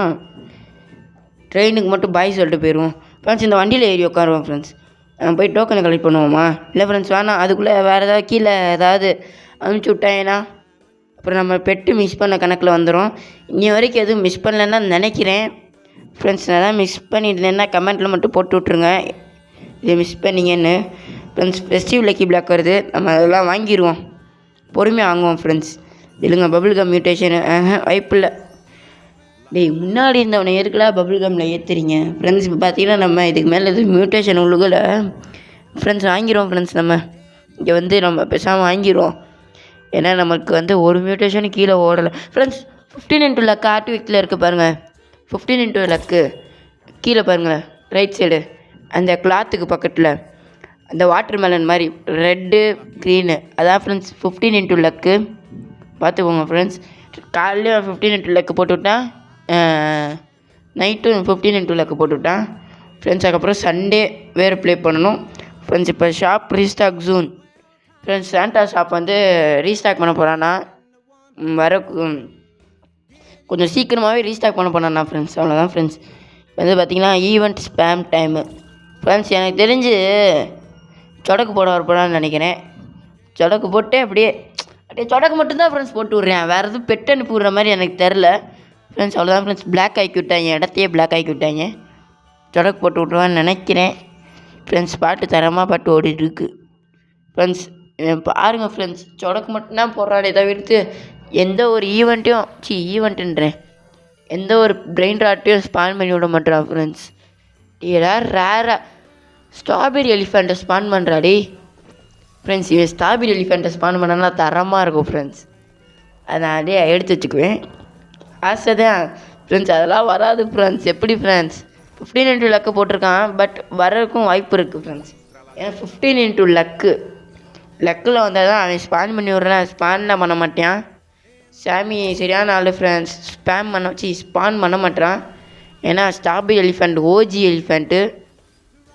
ட்ரெயினுக்கு மட்டும் பாய் சொல்லிட்டு போயிடுவோம் ஃப்ரெண்ட்ஸ். இந்த வண்டியில் ஏறி உட்காருவோம் ஃப்ரெண்ட்ஸ். போய் டோக்கனை கலெக்ட் பண்ணுவோமா? இல்லை ஃப்ரெண்ட்ஸ் வேணாம், அதுக்குள்ளே வேறு ஏதாவது கீழே ஏதாவது அனுப்பிச்சி விட்டாங்கன்னா அப்புறம் நம்ம பெட்டு மிஸ் பண்ண கணக்கில் வந்துடும். இன்னி வரைக்கும் எதுவும் மிஸ் பண்ணலன்னு தான் நினைக்கிறேன் ஃப்ரெண்ட்ஸ். நான் தான் மிஸ் பண்ணியிருந்தேன்னா கமெண்ட்டில் மட்டும் போட்டு விட்ருங்க இதை மிஸ் பண்ணிங்கன்னு ஃப்ரெண்ட்ஸ். ஃபெஸ்டிவ் லக்கி பிளாக் வருது, நம்ம அதெல்லாம் வாங்கிடுவோம், பொறுமையாக வாங்குவோம் ஃப்ரெண்ட்ஸ். இல்லைங்க பபுள் கம் மியூட்டேஷனு வாய்ப்பு இல்லை. டேய் முன்னாடி இருந்தவனை எதுக்குலாம் பபுள் கம்மில் ஏற்றுறீங்க ஃப்ரெண்ட்ஸ்? இப்போ பார்த்தீங்கன்னா நம்ம இதுக்கு மேலே எதுவும் மியூட்டேஷன் உள்ளுக்குள்ள ஃப்ரெண்ட்ஸ் வாங்கிடுவோம் ஃப்ரெண்ட்ஸ். நம்ம இங்கே வந்து நம்ம பேசாமல் வாங்கிடுவோம். ஏன்னா நமக்கு வந்து ஒரு மியூட்டேஷன் கீழே ஓடலை ஃப்ரெண்ட்ஸ். 15 லக்கு ஆர்டிவிக்கில் இருக்குது பாருங்கள். 15 லக்கு கீழே பாருங்கள், ரைட் சைடு அந்த கிளாத்துக்கு பக்கத்தில் அந்த வாட்டர் மெலன் மாதிரி ரெட்டு க்ரீனு, அதான் ஃப்ரெண்ட்ஸ் 15 லக்கு. பார்த்துக்கோங்க ஃப்ரெண்ட்ஸ். காலையில் 15 லக்கு போட்டுவிட்டான், நைட்டும் 15 லக்கு போட்டுவிட்டான் ஃப்ரெண்ட்ஸ். அதுக்கப்புறம் சண்டே வேறு ப்ளே பண்ணணும் ஃப்ரெண்ட்ஸ். இப்போ shop restock June friends. Santa shop வந்து ரீஸ்டாக் பண்ண போகிறான்னா வர கொஞ்சம் சீக்கிரமாகவே ரீஸ்டாக் பண்ண போனாண்ணா ஃப்ரெண்ட்ஸ். அவ்வளோதான் ஃப்ரெண்ட்ஸ். வந்து பார்த்திங்கன்னா ஈவெண்ட் ஸ்பேம் டைமு ஃப்ரெண்ட்ஸ். எனக்கு தெரிஞ்சு சொடக்கு போட வரப்போடான்னு நினைக்கிறேன். சொடக்கு போட்டு அப்படியே சொடக்கு மட்டும்தான் ஃப்ரெண்ட்ஸ் போட்டு விட்றேன், வேறு எதுவும் பெட்டு அனுப்பி விட்ற மாதிரி எனக்கு தெரில ஃப்ரெண்ட்ஸ். அவ்வளோதான் ஃப்ரெண்ட்ஸ். பிளாக் ஆக்கி விட்டாங்க, இடத்தையே பிளாக் ஆக்கி விட்டாங்க. சொடக்கு போட்டு விட்ருவான்னு நினைக்கிறேன் ஃப்ரெண்ட்ஸ். பாட்டு தரமாக பாட்டு ஓடிட்டு இருக்கு ஃப்ரெண்ட்ஸ். பாருங்கள் ஃப்ரெண்ட்ஸ், சொடக்கு மட்டும்தான் போடுறாடே தவிர்த்து எந்த ஒரு ஈவெண்ட்டுன்றேன் எந்த ஒரு பிரெயின் ராட்டையும் ஸ்பான் பண்ணி விட மாட்டேறான் ஃப்ரெண்ட்ஸ். ஏதாவது ரேராக ஸ்ட்ராபெரி எலிஃபெண்ட்டை ஸ்பான் பண்ணுறாடி ஃப்ரெண்ட்ஸ். இவன் ஸ்ட்ராபெரி எலிஃபெண்ட்டை ஸ்பான் பண்ணனா தரமாக இருக்கும் ஃப்ரெண்ட்ஸ். அதை நான் அப்படியே எடுத்து வச்சுக்குவேன், ஆசை தான் ஃப்ரெண்ட்ஸ். அதெல்லாம் வராது ஃப்ரெண்ட்ஸ். எப்படி ஃப்ரெண்ட்ஸ் 15 லக்கு போட்டிருக்கான், பட் வரதுக்கும் வாய்ப்பு இருக்குது ஃப்ரெண்ட்ஸ். ஏன்னா 15 லக்கில் வந்தால் தான் அவன் ஸ்பான் பண்ணி விட்றான், ஸ்பான்லாம் பண்ண மாட்டான். சாமி சரியான ஆள் ஃப்ரெண்ட்ஸ். ஸ்பான் பண்ண மாட்டான். ஏன்னா ஸ்ட்ராபெரி எலிஃபெண்ட் ஓஜி எலிஃபெண்ட்டு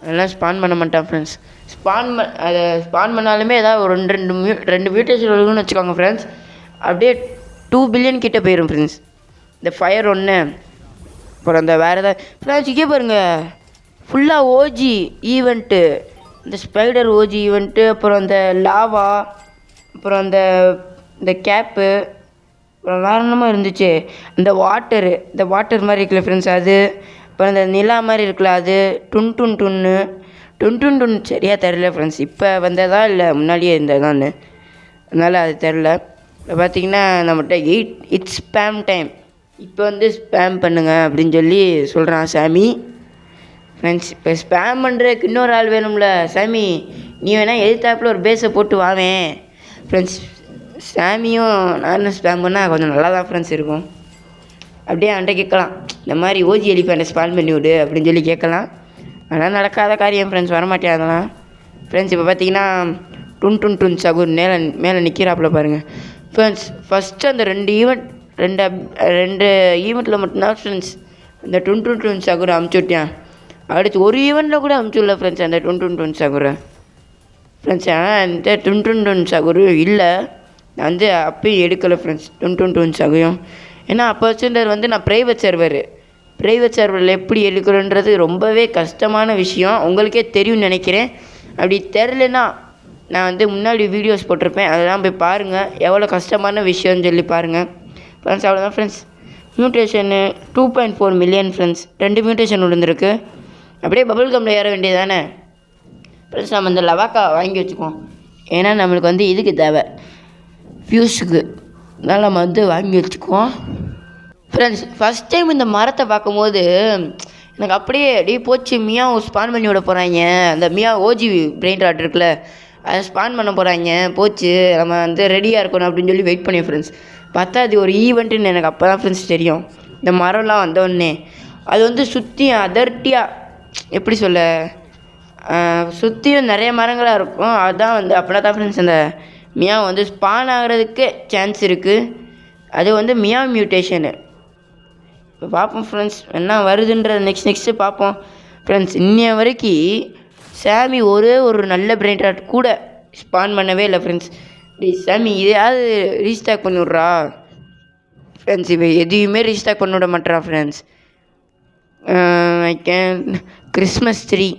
அதெல்லாம் ஸ்பான் பண்ண மாட்டான் ஃப்ரெண்ட்ஸ். அதை ஸ்பான் பண்ணாலுமே ஏதாவது ஒரு ரெண்டு மியூட்டேஷன் வருதுன்னு வச்சுக்கோங்க ஃப்ரெண்ட்ஸ். அப்படியே 2 பில்லியன் கிட்டே போயிடும் ஃப்ரெண்ட்ஸ். இந்த ஃபயர் ஒன்று, அப்புறம் அந்த வேறு ஏதாவது ஃப்ரெண்ட்ஸ் இங்கே பாருங்கள், ஃபுல்லாக ஓஜி ஈவெண்ட்டு, இந்த ஸ்பைடர் ஓஜி ஈவெண்ட்டு, அப்புறம் அந்த லாவா, அப்புறம் இந்த கேப்பு, அப்புறம் வேறு என்னமோ இருந்துச்சு, இந்த வாட்டர் மாதிரி இருக்குல்ல ஃப்ரெண்ட்ஸ் அது, அப்புறம் இந்த நிலா மாதிரி இருக்குல்ல அது, டுன் சரியாக தெரில ஃப்ரெண்ட்ஸ். இப்போ வந்ததா இல்லை முன்னாடியே இருந்ததான்னு, அதனால் அது தெரில. இப்போ பார்த்தீங்கன்னா நம்மகிட்ட இட்ஸ் ஸ்பேம் டைம், இப்போ வந்து ஸ்பேம் பண்ணுங்க அப்படின்னு சொல்லி சொல்கிறான் சாமி ஃப்ரெண்ட்ஸ். இப்போ ஸ்பேம் பண்ணுறதுக்கு இன்னொரு ஆள் வேணும்ல சாமி, நீ வேணால் எதிர்த்தாப்பில் ஒரு பேஸை போட்டு வாவேன் ஃப்ரெண்ட்ஸ். சாமியும் நானும் ஸ்பேம் பண்ணால் கொஞ்சம் நல்லா தான் ஃப்ரெண்ட்ஸ் இருக்கும். அப்படியே அவன்கிட்ட கேட்கலாம், இந்த மாதிரி ஓஜி எலிஃபெண்ட்டை ஸ்பான் பண்ணி விடு அப்படின்னு சொல்லி கேட்கலாம். அதெல்லாம் நடக்காத காரியம் ஃப்ரெண்ட்ஸ், வரமாட்டேன் அதெல்லாம் ஃப்ரெண்ட்ஸ். இப்போ பார்த்தீங்கன்னா டுன் சகுர் மேலே நிற்கிறாப்புல பாருங்கள் ஃப்ரெண்ட்ஸ். ஃபஸ்ட்டு அந்த ரெண்டு ஈவெண்ட்டில் மட்டும்தான் ஃப்ரெண்ட்ஸ் இந்த டுன் சகுரை அமுச்சு விட்டேன். அடுத்து ஒரு ஈவெண்ட்டில் கூட அமுச்சு விடல ஃப்ரெண்ட்ஸ் அந்த டுன் சகுரை ஃப்ரெண்ட்ஸ். ஆனால் இந்த டுன் சகுரு இல்லை, நான் வந்து அப்பயும் எடுக்கலை ஃப்ரெண்ட்ஸ் டுன் சகுரையும். ஏன்னா அப்போ வச்சுருந்தது வந்து நான் ப்ரைவேட் சர்வரில் எப்படி எடுக்கிறோன்றது ரொம்பவே கஷ்டமான விஷயம், உங்களுக்கே தெரியும்னு நினைக்கிறேன். அப்படி தெரிலனா நான் வந்து முன்னாடி வீடியோஸ் போட்டிருப்பேன், அதெல்லாம் போய் பாருங்கள், எவ்வளோ கஷ்டமான விஷயம்னு சொல்லி பாருங்கள் ஃப்ரெண்ட்ஸ். அவ்வளோதான் ஃப்ரெண்ட்ஸ். மியூட்டேஷனு 2.4 மில்லியன் ஃப்ரெண்ட்ஸ், 2 மியூட்டேஷன் விழுந்திருக்கு. அப்படியே பபுள் கம்மில் ஏற வேண்டியது தானே ஃப்ரெண்ட்ஸ். நம்ம இந்த லவாக்கா வாங்கி வச்சுக்குவோம், ஏன்னா நம்மளுக்கு வந்து இதுக்கு தேவை ஃபியூஸுக்கு, அதனால் நம்ம வந்து வாங்கி வச்சுக்குவோம் ஃப்ரெண்ட்ஸ். ஃபஸ்ட் டைம் இந்த மரத்தை பார்க்கும்போது எனக்கு அப்படியே போச்சு, மியாவை ஸ்பான் பண்ணி விட போகிறாங்க, அந்த மியா ஓஜி பிரெயின் ராட் இருக்குல்ல அதை ஸ்பான் பண்ண போகிறாங்க, போச்சு நம்ம வந்து ரெடியாக இருக்கணும் அப்படின்னு சொல்லி வெயிட் பண்ணேன் ஃப்ரெண்ட்ஸ். பார்த்தா அது ஒரு ஈவெண்ட்டுன்னு எனக்கு அப்போ தான் ஃப்ரெண்ட்ஸ் தெரியும். இந்த மரம்லாம் வந்தோடனே அது வந்து சுற்றியும் அதர்ட்டியாக, எப்படி சொல்ல, சுற்றியும் நிறைய மரங்களாக இருக்கும். அதுதான் வந்து அப்படின்னா தான் ஃப்ரெண்ட்ஸ் அந்த மியா வந்து ஸ்பான் ஆகிறதுக்கு சான்ஸ் இருக்குது. அது வந்து மியா மியூட்டேஷனு. இப்போ பார்ப்போம் ஃப்ரெண்ட்ஸ் என்ன வருதுன்ற நெக்ஸ்ட்டு பார்ப்போம் ஃப்ரெண்ட்ஸ். இன்னைய வரைக்கும் சாமி ஒரே ஒரு நல்ல பிரெயின் ராட் கூட ஸ்பான் பண்ணவே இல்லை ஃப்ரெண்ட்ஸ். சாமி இதையாவது ரீஸ்டாக் பண்ணி விட்றா ஃப்ரெண்ட்ஸ். இப்போ எதையுமே ரீஸ்டாக் பண்ணி விட மாட்டேறா ஃப்ரெண்ட்ஸ். கிறிஸ்மஸ் த்ரீ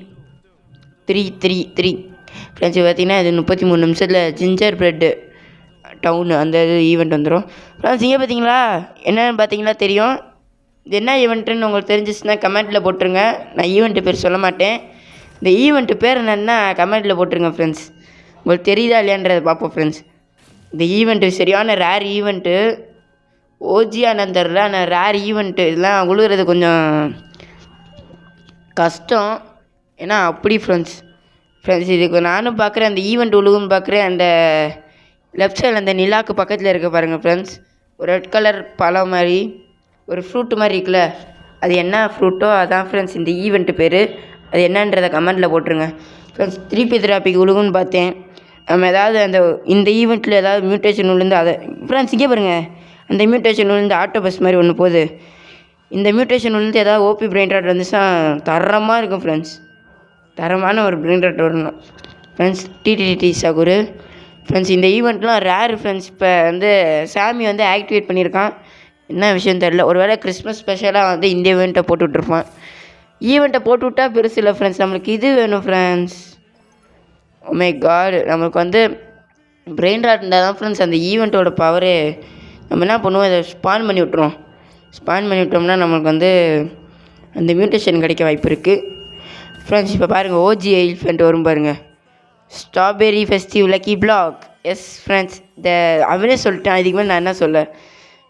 ஃப்ரெண்ட்ஸ் பார்த்தீங்கன்னா இது 33 நிமிஷத்தில் ஜிஞ்சர் ப்ரெட்டு டவுனு அந்த இது ஈவெண்ட் வந்துடும் ஃப்ரெண்ட்ஸ். இங்கே பார்த்தீங்களா என்னென்னு பார்த்தீங்களா தெரியும். இது என்ன ஈவெண்ட்டுன்னு உங்களுக்கு தெரிஞ்சிச்சுன்னா கமெண்ட்டில் போட்டுருங்க, நான் ஈவெண்ட்டு பேர் சொல்ல மாட்டேன். இந்த ஈவெண்ட்டு பேர் என்னென்னா கமெண்ட்டில் போட்டுருங்க ஃப்ரெண்ட்ஸ். உங்களுக்கு தெரியுதா இல்லையான்றதை பார்ப்போம் ஃப்ரெண்ட்ஸ். இந்த ஈவெண்ட்டு சரியான ரேர் ஈவெண்ட்டு, ஓஜியானு தெரில, ஆனால் ரேர் ஈவெண்ட்டு. இதெல்லாம் உழுகிறது கொஞ்சம் கஷ்டம், ஏன்னா அப்படி ஃப்ரெண்ட்ஸ். இதுக்கு நானும் பார்க்குறேன், அந்த ஈவெண்ட் உழுகுன்னு பார்க்குறேன். அந்த லெஃப்ட் சைடில் அந்த நிலாவுக்கு பக்கத்தில் இருக்க பாருங்கள் ஃப்ரெண்ட்ஸ், ஒரு ரெட் கலர் பழம் மாதிரி ஒரு ஃப்ரூட்டு மாதிரி இருக்குல்ல, அது என்ன ஃப்ரூட்டோ அதான் ஃப்ரெண்ட்ஸ் இந்த ஈவெண்ட்டு பேர். அது என்னன்றதை கமெண்ட்டில் போட்டுருங்க ஃப்ரெண்ட்ஸ். திராப்பிக்கு உழுகுன்னு பார்த்தேன். நம்ம ஏதாவது இந்த ஈவெண்ட்டில் ஏதாவது மியூட்டேஷன் விழுந்து அதை ஃப்ரெண்ட்ஸ் இங்கே பாருங்கள், அந்த மியூட்டேஷன் விழுந்து ஆட்டோபஸ் மாதிரி ஒன்று போகுது. இந்த மியூட்டேஷன் விழுந்து ஏதாவது ஓபி பிரெயின் ராட் வந்துச்சுன்னா தரமாக இருக்கும் ஃப்ரெண்ட்ஸ், தரமான ஒரு பிரெயின் ராட் வரணும் ஃப்ரெண்ட்ஸ். டிடிடி சகுரு ஃப்ரெண்ட்ஸ். இந்த ஈவெண்ட்லாம் ரேர் ஃப்ரெண்ட்ஸ். இப்போ வந்து சாமி வந்து ஆக்டிவேட் பண்ணியிருக்கான், என்ன விஷயம் தெரில. ஒரு வேளை கிறிஸ்மஸ் ஸ்பெஷலாக வந்து இந்த ஈவெண்ட்டை போட்டு விட்ருப்பான். ஈவெண்ட்டை போட்டு விட்டா பெருசு இல்லை ஃப்ரெண்ட்ஸ், நம்மளுக்கு இது வேணும் ஃப்ரெண்ட்ஸ். ஓ மை காட், நம்மளுக்கு வந்து பிரெயின் ராட் இருந்தால் தான் ஃப்ரெண்ட்ஸ் அந்த ஈவெண்ட்டோட பவரே. நம்ம என்ன பண்ணுவோம், இதை ஸ்பான் பண்ணி விட்ருவோம். ஸ்பான் பண்ணி விட்டோம்னா நம்மளுக்கு வந்து அந்த மியூட்டேஷன் கிடைக்க வாய்ப்பு இருக்குது ஃப்ரெண்ட்ஸ். இப்போ பாருங்கள் ஓஜி எலிஃபெண்ட் வரும் பாருங்கள், strawberry festive lucky block. Yes friends, அவனே சொல்லிட்டான், இதுக்கு மேலே நான் என்ன சொல்ல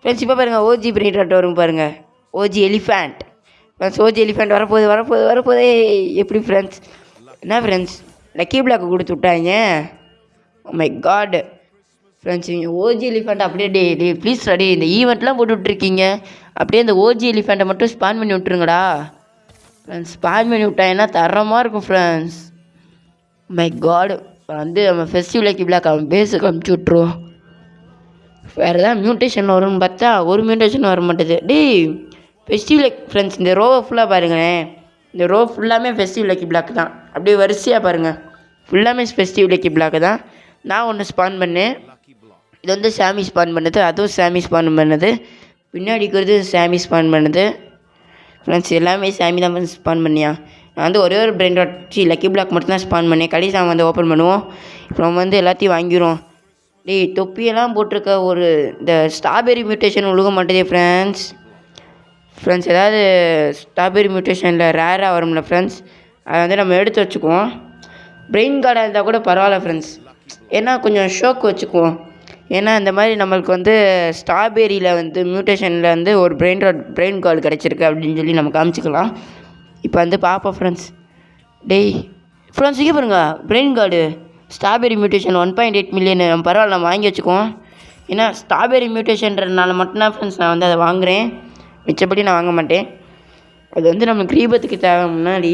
ஃப்ரெண்ட்ஸ். இப்போ பாருங்கள் ஓஜி பிரெயின் ராட் வரும் பாருங்கள், OG elephant friends. OG elephant வரப்போகுது எப்படி ஃப்ரெண்ட்ஸ், என்ன ஃப்ரெண்ட்ஸ் லக்கி பிளாக் கொடுத்து விட்டாங்க. Oh my god friends, OG elephant அப்படியே ப்ளீஸ் ரெடி, இந்த ஈவெண்ட்லாம் போட்டு விட்ருக்கீங்க, அப்படியே இந்த ஓஜி எலிஃபெண்ட்டை மட்டும் ஸ்பான் பண்ணி விட்ருங்கடா ஃப்ரெண்ட்ஸ். ஸ்பான் பண்ணி விட்டாங்கன்னா தரமாக இருக்கும் ஃப்ரெண்ட்ஸ். மை காட், வந்து நம்ம ஃபெஸ்டிவ் லக்கி பிளாக் அவன் பேஸுக்கு அமுச்சு விட்ருவோம். வேறு ஏதாவது மியூட்டேஷன் வரும்னு பார்த்தா ஒரு மியூட்டேஷன் வர மாட்டேது. Festive luck friends. இந்த ரோவை ஃபுல்லாக பாருங்களேன், இந்த ரோ ஃபுல்லாமே ஃபெஸ்டிவ் லக்கி பிளாக் தான். அப்படியே வரிசையாக பாருங்கள், ஃபுல்லாமே ஃபெஸ்டிவ் லக்கி பிளாக் தான். நான் ஒன்று ஸ்பான் பண்ணேன், இது வந்து சாமி ஸ்பான் பண்ணுது, அதுவும் சாமி ஸ்பான் பண்ணுது, பின்னாடி இருக்கிறது சாமி ஸ்பான் பண்ணுது. ஃப்ரெண்ட்ஸ் எல்லாமே சாமி தான் ஸ்பான் பண்ணியா. நான் வந்து ஒரே ஒரு பிரெயின் ராட் லக்கி பிளாக் மட்டும்தான் ஸ்பான் பண்ணேன். கடைசி அவன் வந்து ஓப்பன் பண்ணுவோம். இப்போ நம்ம வந்து எல்லாத்தையும் வாங்கிடுவோம். டேய் தொப்பியெல்லாம் போட்டிருக்க ஒரு இந்த ஸ்ட்ராபெரி மியூட்டேஷன் ஒழுக மாட்டேதே ஃப்ரெண்ட்ஸ். ஏதாவது ஸ்ட்ராபெரி மியூட்டேஷனில் ரேராக வரும்ல ஃப்ரெண்ட்ஸ், அதை வந்து நம்ம எடுத்து வச்சுக்குவோம். பிரெயின் கார்டாக இருந்தால் கூட பரவாயில்ல ஃப்ரெண்ட்ஸ், ஏன்னா கொஞ்சம் ஷோக்கு வச்சுக்குவோம். ஏன்னா இந்த மாதிரி நம்மளுக்கு வந்து ஸ்ட்ராபெரியில் வந்து மியூட்டேஷனில் வந்து ஒரு பிரெயின் கார்டு கிடச்சிருக்கு அப்படின்னு சொல்லி நம்ம காமிச்சிக்கலாம். இப்போ வந்து பார்ப்போம் ஃப்ரெண்ட்ஸ். டேய் ஃப்ரெண்ட்ஸ் இங்கே பாருங்க, brain card strawberry mutation 1.8 million. பரவாயில்ல நம்ம வாங்கி வச்சுக்குவோம். ஏன்னா ஸ்ட்ராபெரி மியூட்டேஷன்றதுனால மட்டும்தான் ஃப்ரெண்ட்ஸ் நான் வந்து அதை வாங்குகிறேன், மிச்சப்படி நான் வாங்க மாட்டேன். அது வந்து நம்மளுக்கு ரீபத்துக்கு தேவை முன்னாடி,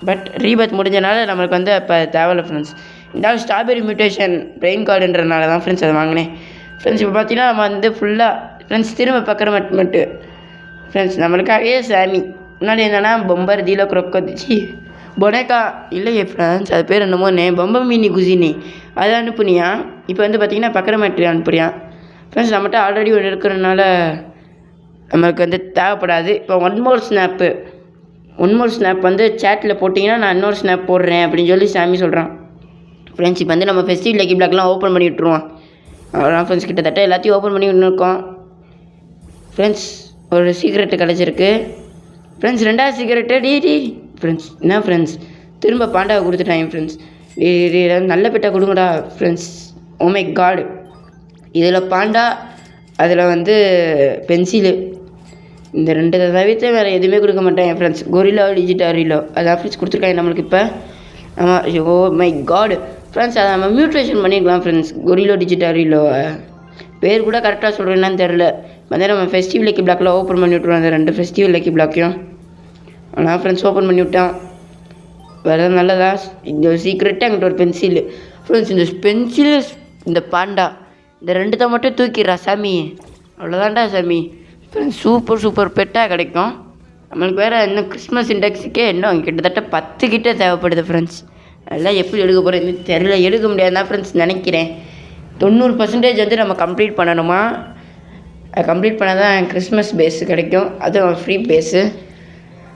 பட் ரீபத் முடிஞ்சனால நம்மளுக்கு வந்து இப்போ தேவையில்ல ஃப்ரெண்ட்ஸ். இருந்தாலும் ஸ்ட்ராபெரி மியூட்டேஷன் பிரெயின் கார்டுன்றனால தான் ஃப்ரெண்ட்ஸ் அதை வாங்கினேன். ஃப்ரெண்ட்ஸ் இப்போ பார்த்தீங்கன்னா நம்ம வந்து ஃபுல்லாக ஃப்ரெண்ட்ஸ் திரும்ப பார்க்குற மட்டும் ஃப்ரெண்ட்ஸ் நம்மளுக்காகவே சாமி. முன்னாடி என்னென்னா பொம்பர் தீல குரொக்கச்சி பொனேக்கா இல்லையே ஃப்ரெண்ட்ஸ், அது பேர் என்னமோ பொம்பை மீனி குசினி அதை அனுப்புனியா. இப்போ வந்து பார்த்திங்கன்னா பக்கரமேட்ரி அனுப்புறியான் ஃப்ரெண்ட்ஸ். நம்மகிட்ட ஆல்ரெடி ஒன்று இருக்கிறதுனால நம்மளுக்கு வந்து தேவைப்படாது. இப்போ ஒன் மோர் ஸ்னாப் வந்து சேட்டில் போட்டிங்கன்னா நான் இன்னொரு ஸ்னாப் போடுறேன் அப்படின்னு சொல்லி சாமி சொல்கிறான் ஃப்ரெண்ட்ஸ். இப்போ வந்து நம்ம ஃபெஸ்டிவ் லக்கி பிளாக்லாம் ஓப்பன் பண்ணி விட்ருவோம். அவ்வளோதான் ஃப்ரெண்ட்ஸ், கிட்டத்தட்ட எல்லாத்தையும் ஓப்பன் பண்ணி விட்டுருக்கோம் ஃப்ரெண்ட்ஸ். ஒரு சீக்ரெட்டு கிடச்சிருக்கு ஃப்ரெண்ட்ஸ், 2வது சீக்ரெட்டு. டி ஃப்ரெண்ட்ஸ் என்ன ஃப்ரெண்ட்ஸ், திரும்ப பாண்டாவை கொடுத்துட்டாங்க ஃப்ரெண்ட்ஸ். நல்ல பெட்டாக கொடுங்கடா ஃப்ரெண்ட்ஸ். ஓ மை காட், இதில் பாண்டா, அதில் வந்து பென்சிலு, இந்த 2 தவிர்த்து வேறு எதுவுமே கொடுக்க மாட்டேன் ஃப்ரெண்ட்ஸ். கொரிலோ டிஜிட்டாரிலோ அதான் ஃப்ரெண்ட்ஸ் கொடுத்துருக்காங்க நம்மளுக்கு இப்போ. ஆமாம், ஓ மை காட் ஃப்ரெண்ட்ஸ், அதை நம்ம மியூட்ரேஷன் பண்ணிக்கலாம் ஃப்ரெண்ட்ஸ். கொரிலோ டிஜிட்டாரிலோ பேர் கூட கரெக்டாக சொல்கிறேன்னு தெரில. வந்து நம்ம ஃபெஸ்டிவ் லக்கி பிளாக்கில் ஓப்பன் பண்ணி விட்ருவோம் அந்த 2 ஃபெஸ்டிவ் லக்கி பிளாக்கையும். ஆனால் ஃப்ரெண்ட்ஸ் ஓப்பன் பண்ணி விட்டான். வேறு நல்லதா இந்த சீக்ரெட்டாக என்கிட்ட ஒரு பென்சில் ஃப்ரெண்ட்ஸ். இந்த பென்சில், இந்த பாண்டா, இந்த 2 தான் மட்டும் தூக்கிடுறா சாமி. அவ்வளோதான்டா சாமி ஃப்ரெண்ட்ஸ். சூப்பர் பெட்டாக கிடைக்கும் நம்மளுக்கு. வேறு இன்னும் கிறிஸ்மஸ் இண்டெக்ஸுக்கே இன்னும் கிட்டத்தட்ட 10 கிட்ட தேவைப்படுது ஃப்ரெண்ட்ஸ். அதெல்லாம் எப்படி எடுக்க போகிறேன்னு தெரியல, எடுக்க முடியாதுதான் ஃப்ரெண்ட்ஸ் நினைக்கிறேன். 90% வந்து நம்ம கம்ப்ளீட் பண்ணணுமா. கம்ப்ளீட் பண்ணால் தான் கிறிஸ்மஸ் பேஸு கிடைக்கும், அதுவும் ஃப்ரீ பேஸு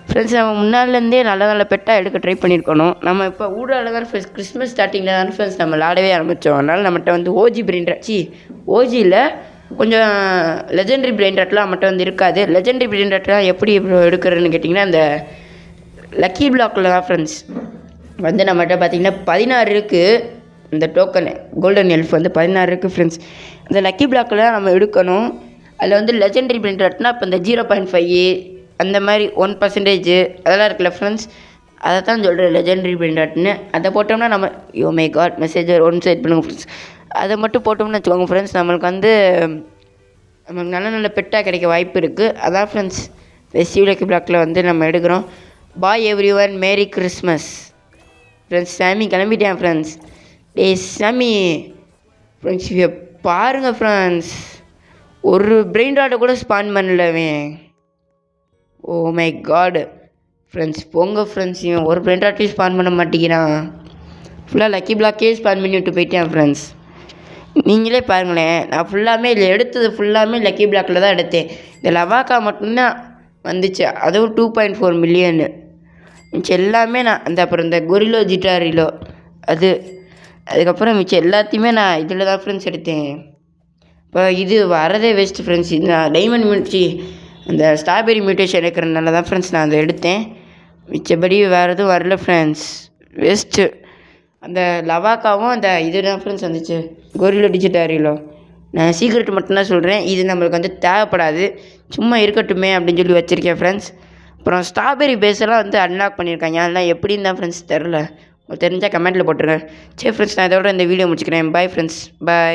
ஃப்ரெண்ட்ஸ். நம்ம முன்னாடிலேருந்தே நல்ல பெட்டாக எடுக்க ட்ரை பண்ணியிருக்கணும். நம்ம இப்போ ஊடால தான் கிறிஸ்மஸ் ஸ்டார்டிங்கில் தான் ஃப்ரெண்ட்ஸ் நம்ம விளாடவே ஆரம்பித்தோம். அதனால் நம்மகிட்ட வந்து ஓஜி பிரெயின் ராட் ஓஜியில் கொஞ்சம் லெஜெண்டரி பிரெயின் ராட்லாம் நம்மகிட்ட வந்து இருக்காது. லெஜெண்டரி பிரெயின் ராட்லாம் எப்படி எடுக்கிறதுன்னு கேட்டிங்கன்னா, அந்த லக்கி பிளாக்கில் தான் ஃப்ரெண்ட்ஸ் வந்து நம்மகிட்ட பார்த்திங்கன்னா 16 இருக்குது. இந்த டோக்கனு கோல்டன் எல்ஃப் வந்து 16 இருக்குது ஃப்ரெண்ட்ஸ். அந்த லக்கி பிளாக்கில் நம்ம எடுக்கணும். அதில் வந்து லெஜெண்டரி பிரெயின் ராட்னா இப்போ இந்த 0.5 அந்த மாதிரி 1% அதெல்லாம் இருக்குல்ல ஃப்ரெண்ட்ஸ், அதை தான் சொல்கிறேன் லெஜெண்டரி பிரெயின் ராட்னு. அதை போட்டோம்னா நம்ம யோ மை காட் மெசேஜர் ஒன் சைட் பண்ணுங்கள் ஃப்ரெண்ட்ஸ். அதை மட்டும் போட்டோம்னு வச்சுக்கோங்க ஃப்ரெண்ட்ஸ், நம்மளுக்கு வந்து நமக்கு நல்ல பெட்டாக கிடைக்க வாய்ப்பு இருக்குது. அதான் ஃப்ரெண்ட்ஸ் ஃபெஸ்டிவ் லக்கி பிளாக்கில் வந்து நம்ம எடுக்கிறோம். Bye every one, merry Christmas friends. சாமி கிளம்பிட்டேன் ஃப்ரெண்ட்ஸ். சாமி ஃப்ரெண்ட்ஸ் இதை பாருங்கள் ஃப்ரெண்ட்ஸ், ஒரு பிரெயின் ராட்டை கூட ஸ்பான் பண்ணலவேன். ஓ மை காடு ஃப்ரெண்ட்ஸ், போங்க ஃப்ரெண்ட்ஸ், இவன் ஒரு பிரெயின் ராட்டையும் ஸ்பான் பண்ண மாட்டேங்கிறான். ஃபுல்லாக லக்கி பிளாக்கே ஸ்பான் பண்ணி விட்டு போயிட்டேன் ஃப்ரெண்ட்ஸ். நீங்களே பாருங்களேன், நான் ஃபுல்லாமே இதில் எடுத்தது ஃபுல்லாமே லக்கி பிளாக்கில் தான் எடுத்தேன். இந்த லவாக்கா மட்டும்தான் வந்துச்சு, அதுவும் 2.4 மில்லியனு. மிச்சம் எல்லாமே நான் அப்புறம் இந்த கொரிலோ ஜிட்டாரிலோ அதுக்கப்புறம் மிச்சம் எல்லாத்தையுமே நான் இதில் தான் ஃப்ரெண்ட்ஸ் எடுத்தேன். இப்போ இது வரதே வேஸ்ட்டு ஃப்ரெண்ட்ஸ். இந்த டைமண்ட் மியூட்சி அந்த ஸ்ட்ராபெரி மியூட்டேஷன் இருக்கிறதுனால தான் ஃப்ரெண்ட்ஸ் நான் அதை எடுத்தேன். மிச்சபடி வேறு எதுவும் வரல ஃப்ரெண்ட்ஸ், வேஸ்ட்டு. அந்த லவாக்காவும் அந்த இது தான் ஃப்ரெண்ட்ஸ் வந்துச்சு, கொரிலோ டிஜிட்டாரிலோ. நான் சீக்ரெட் மட்டும்தான் சொல்கிறேன், இது நம்மளுக்கு வந்து தேவைப்படாது, சும்மா இருக்கட்டுமே அப்படின்னு சொல்லி வச்சுருக்கேன் ஃப்ரெண்ட்ஸ். அப்புறம் ஸ்ட்ராபெரி பேஸெல்லாம் வந்து அன்லாக் பண்ணியிருக்காங்க, அதெல்லாம் எப்படின்னு தான் ஃப்ரெண்ட்ஸ் தெரில. தெரிஞ்சால் கமெண்ட்டில் போட்டுருங்க. சரி ஃப்ரெண்ட்ஸ், நான் இதோட இந்த வீடியோ முடிச்சுக்கிறேன். பாய் ஃப்ரெண்ட்ஸ், பாய்.